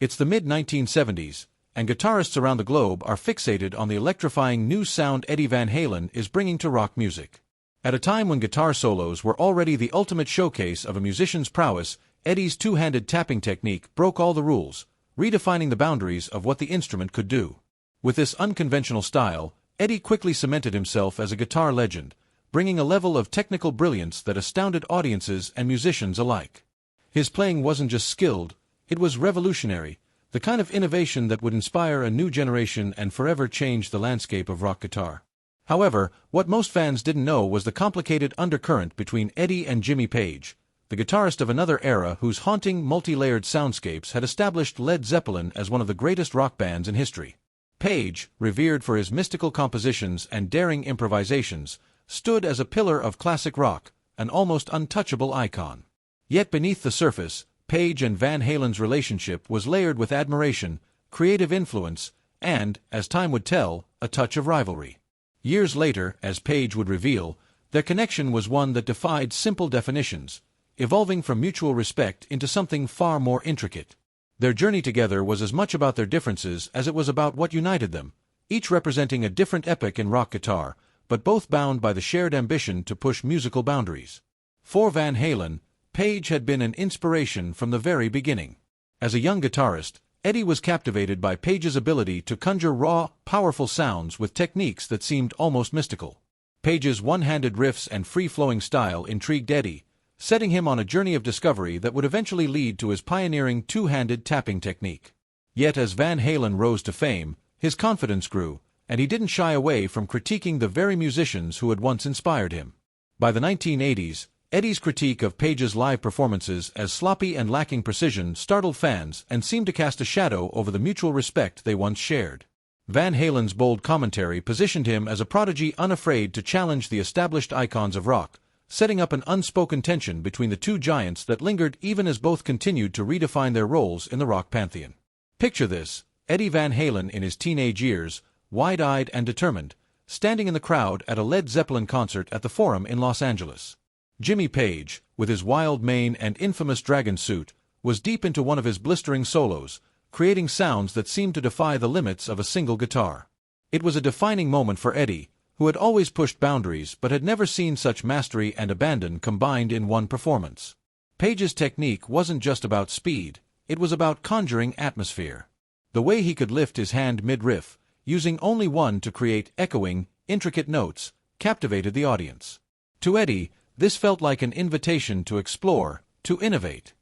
It's the mid-1970s, and guitarists around the globe are fixated on the electrifying new sound Eddie Van Halen is bringing to rock music. At a time when guitar solos were already the ultimate showcase of a musician's prowess, Eddie's two-handed tapping technique broke all the rules, redefining the boundaries of what the instrument could do. With this unconventional style, Eddie quickly cemented himself as a guitar legend, bringing a level of technical brilliance that astounded audiences and musicians alike. His playing wasn't just skilled, it was revolutionary, the kind of innovation that would inspire a new generation and forever change the landscape of rock guitar. However, what most fans didn't know was the complicated undercurrent between Eddie and Jimmy Page, the guitarist of another era whose haunting, multi-layered soundscapes had established Led Zeppelin as one of the greatest rock bands in history. Page, revered for his mystical compositions and daring improvisations, stood as a pillar of classic rock, an almost untouchable icon. Yet beneath the surface, Page and Van Halen's relationship was layered with admiration, creative influence, and, as time would tell, a touch of rivalry. Years later, as Page would reveal, their connection was one that defied simple definitions, evolving from mutual respect into something far more intricate. Their journey together was as much about their differences as it was about what united them, each representing a different epoch in rock guitar, but both bound by the shared ambition to push musical boundaries. For Van Halen, Page had been an inspiration from the very beginning. As a young guitarist, Eddie was captivated by Page's ability to conjure raw, powerful sounds with techniques that seemed almost mystical. Page's one-handed riffs and free-flowing style intrigued Eddie, setting him on a journey of discovery that would eventually lead to his pioneering two-handed tapping technique. Yet as Van Halen rose to fame, his confidence grew, and he didn't shy away from critiquing the very musicians who had once inspired him. By the 1980s, Eddie's critique of Page's live performances as sloppy and lacking precision startled fans and seemed to cast a shadow over the mutual respect they once shared. Van Halen's bold commentary positioned him as a prodigy unafraid to challenge the established icons of rock, setting up an unspoken tension between the two giants that lingered even as both continued to redefine their roles in the rock pantheon. Picture this, Eddie Van Halen in his teenage years, wide-eyed and determined, standing in the crowd at a Led Zeppelin concert at the Forum in Los Angeles. Jimmy Page, with his wild mane and infamous dragon suit, was deep into one of his blistering solos, creating sounds that seemed to defy the limits of a single guitar. It was a defining moment for Eddie, who had always pushed boundaries but had never seen such mastery and abandon combined in one performance. Page's technique wasn't just about speed, it was about conjuring atmosphere. The way he could lift his hand mid-riff, using only one to create echoing, intricate notes, captivated the audience. To Eddie, this felt like an invitation to explore, to innovate.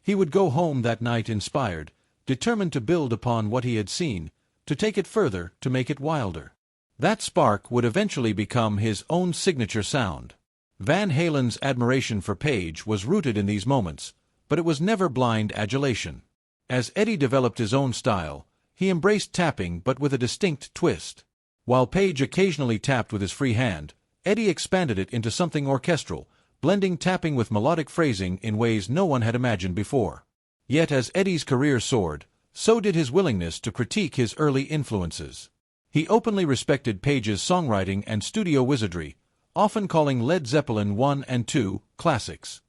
He would go home that night inspired, determined to build upon what he had seen, to take it further, to make it wilder. That spark would eventually become his own signature sound. Van Halen's admiration for Page was rooted in these moments, but it was never blind adulation. As Eddie developed his own style, he embraced tapping but with a distinct twist. While Page occasionally tapped with his free hand, Eddie expanded it into something orchestral, blending tapping with melodic phrasing in ways no one had imagined before. Yet as Eddie's career soared, so did his willingness to critique his early influences. He openly respected Page's songwriting and studio wizardry, often calling Led Zeppelin 1 and 2 classics.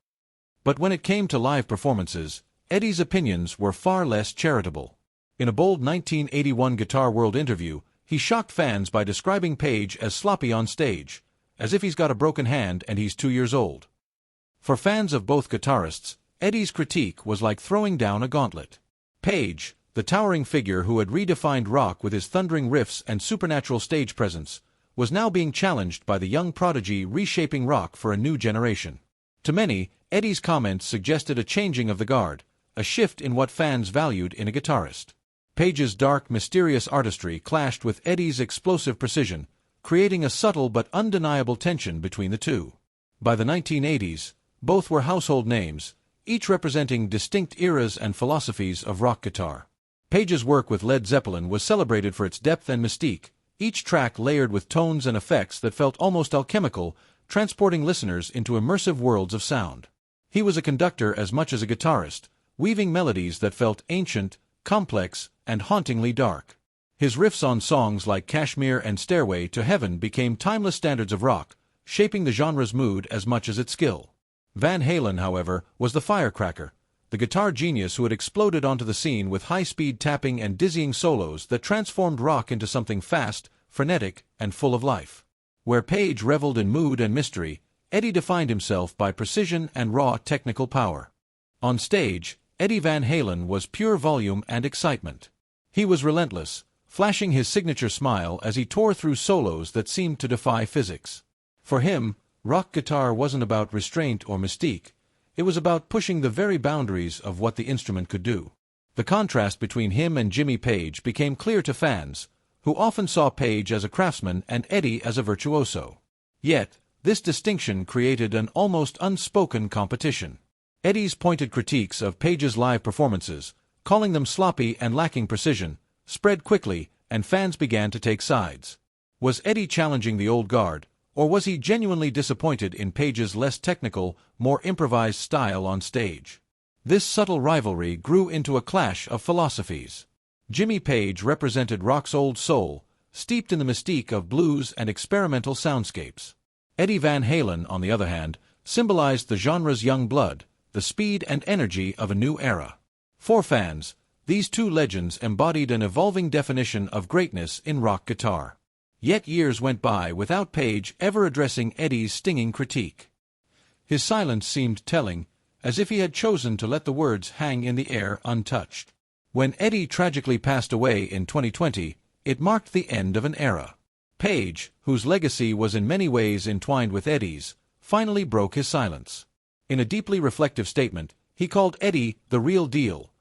But when it came to live performances, Eddie's opinions were far less charitable. In a bold 1981 Guitar World interview, he shocked fans by describing Page as sloppy on stage, as if he's got a broken hand and he's 2 years old. For fans of both guitarists, Eddie's critique was like throwing down a gauntlet. Page, the towering figure who had redefined rock with his thundering riffs and supernatural stage presence, was now being challenged by the young prodigy reshaping rock for a new generation. To many, Eddie's comments suggested a changing of the guard, a shift in what fans valued in a guitarist. Page's dark, mysterious artistry clashed with Eddie's explosive precision, creating a subtle but undeniable tension between the two. By the 1980s, both were household names, each representing distinct eras and philosophies of rock guitar. Page's work with Led Zeppelin was celebrated for its depth and mystique, each track layered with tones and effects that felt almost alchemical, transporting listeners into immersive worlds of sound. He was a conductor as much as a guitarist, weaving melodies that felt ancient, complex, and hauntingly dark. His riffs on songs like Kashmir and Stairway to Heaven became timeless standards of rock, shaping the genre's mood as much as its skill. Van Halen, however, was the firecracker, the guitar genius who had exploded onto the scene with high-speed tapping and dizzying solos that transformed rock into something fast, frenetic, and full of life. Where Page reveled in mood and mystery, Eddie defined himself by precision and raw technical power. On stage, Eddie Van Halen was pure volume and excitement. He was relentless, flashing his signature smile as he tore through solos that seemed to defy physics. For him, rock guitar wasn't about restraint or mystique. It was about pushing the very boundaries of what the instrument could do. The contrast between him and Jimmy Page became clear to fans, who often saw Page as a craftsman and Eddie as a virtuoso. Yet, this distinction created an almost unspoken competition. Eddie's pointed critiques of Page's live performances, calling them sloppy and lacking precision, spread quickly, and fans began to take sides. Was Eddie challenging the old guard, or was he genuinely disappointed in Page's less technical, more improvised style on stage? This subtle rivalry grew into a clash of philosophies. Jimmy Page represented rock's old soul, steeped in the mystique of blues and experimental soundscapes. Eddie Van Halen, on the other hand, symbolized the genre's young blood, the speed and energy of a new era. For fans, these two legends embodied an evolving definition of greatness in rock guitar. Yet years went by without Page ever addressing Eddie's stinging critique. His silence seemed telling, as if he had chosen to let the words hang in the air untouched. When Eddie tragically passed away in 2020, it marked the end of an era. Page, whose legacy was in many ways entwined with Eddie's, finally broke his silence. In a deeply reflective statement, he called Eddie the real deal,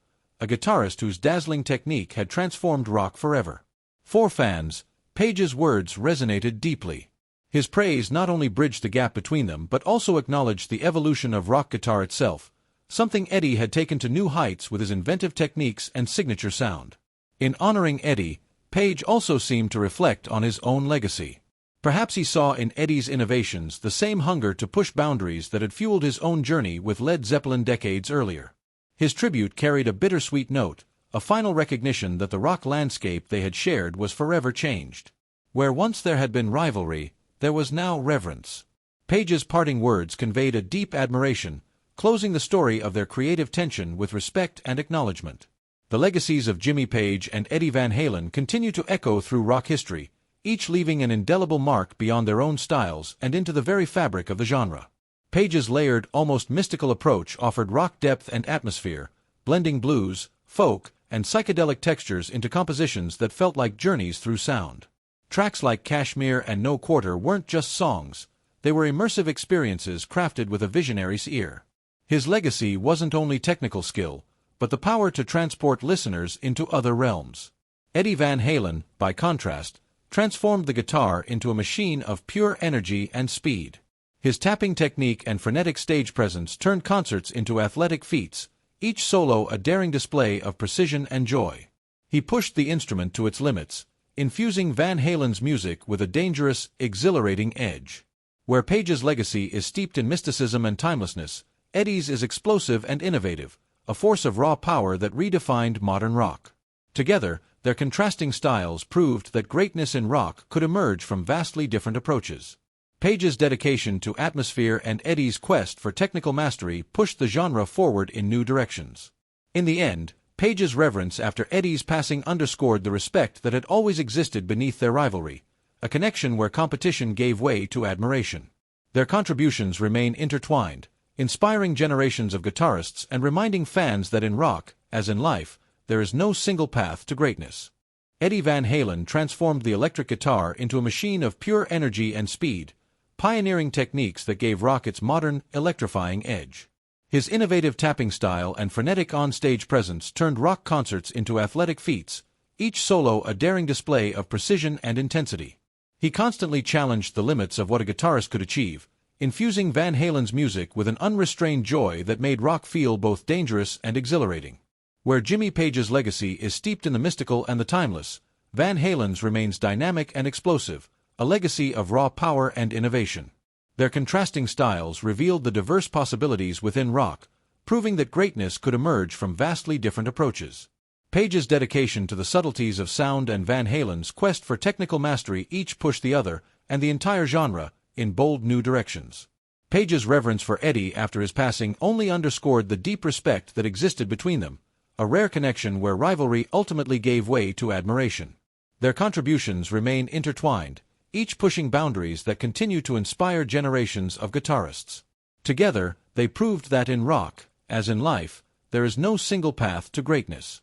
a guitarist whose dazzling technique had transformed rock forever. For fans, Page's words resonated deeply. His praise not only bridged the gap between them but also acknowledged the evolution of rock guitar itself, something Eddie had taken to new heights with his inventive techniques and signature sound. In honoring Eddie, Page also seemed to reflect on his own legacy. Perhaps he saw in Eddie's innovations the same hunger to push boundaries that had fueled his own journey with Led Zeppelin decades earlier. His tribute carried a bittersweet note, a final recognition that the rock landscape they had shared was forever changed. Where once there had been rivalry, there was now reverence. Page's parting words conveyed a deep admiration, closing the story of their creative tension with respect and acknowledgement. The legacies of Jimmy Page and Eddie Van Halen continue to echo through rock history, each leaving an indelible mark beyond their own styles and into the very fabric of the genre. Page's layered, almost mystical approach offered rock depth and atmosphere, blending blues, folk, and psychedelic textures into compositions that felt like journeys through sound. Tracks like Kashmir and No Quarter weren't just songs, they were immersive experiences crafted with a visionary's ear. His legacy wasn't only technical skill, but the power to transport listeners into other realms. Eddie Van Halen, by contrast, transformed the guitar into a machine of pure energy and speed. His tapping technique and frenetic stage presence turned concerts into athletic feats, each solo a daring display of precision and joy. He pushed the instrument to its limits, infusing Van Halen's music with a dangerous, exhilarating edge. Where Page's legacy is steeped in mysticism and timelessness, Eddie's is explosive and innovative, a force of raw power that redefined modern rock. Together, their contrasting styles proved that greatness in rock could emerge from vastly different approaches. Page's dedication to atmosphere and Eddie's quest for technical mastery pushed the genre forward in new directions. In the end, Page's reverence after Eddie's passing underscored the respect that had always existed beneath their rivalry, a connection where competition gave way to admiration. Their contributions remain intertwined, inspiring generations of guitarists and reminding fans that in rock, as in life, there is no single path to greatness. Eddie Van Halen transformed the electric guitar into a machine of pure energy and speed, pioneering techniques that gave rock its modern, electrifying edge. His innovative tapping style and frenetic on-stage presence turned rock concerts into athletic feats, each solo a daring display of precision and intensity. He constantly challenged the limits of what a guitarist could achieve, infusing Van Halen's music with an unrestrained joy that made rock feel both dangerous and exhilarating. Where Jimmy Page's legacy is steeped in the mystical and the timeless, Van Halen's remains dynamic and explosive, a legacy of raw power and innovation. Their contrasting styles revealed the diverse possibilities within rock, proving that greatness could emerge from vastly different approaches. Page's dedication to the subtleties of sound and Van Halen's quest for technical mastery each pushed the other, and the entire genre, in bold new directions. Page's reverence for Eddie after his passing only underscored the deep respect that existed between them, a rare connection where rivalry ultimately gave way to admiration. Their contributions remain intertwined, each pushing boundaries that continue to inspire generations of guitarists. Together, they proved that in rock, as in life, there is no single path to greatness.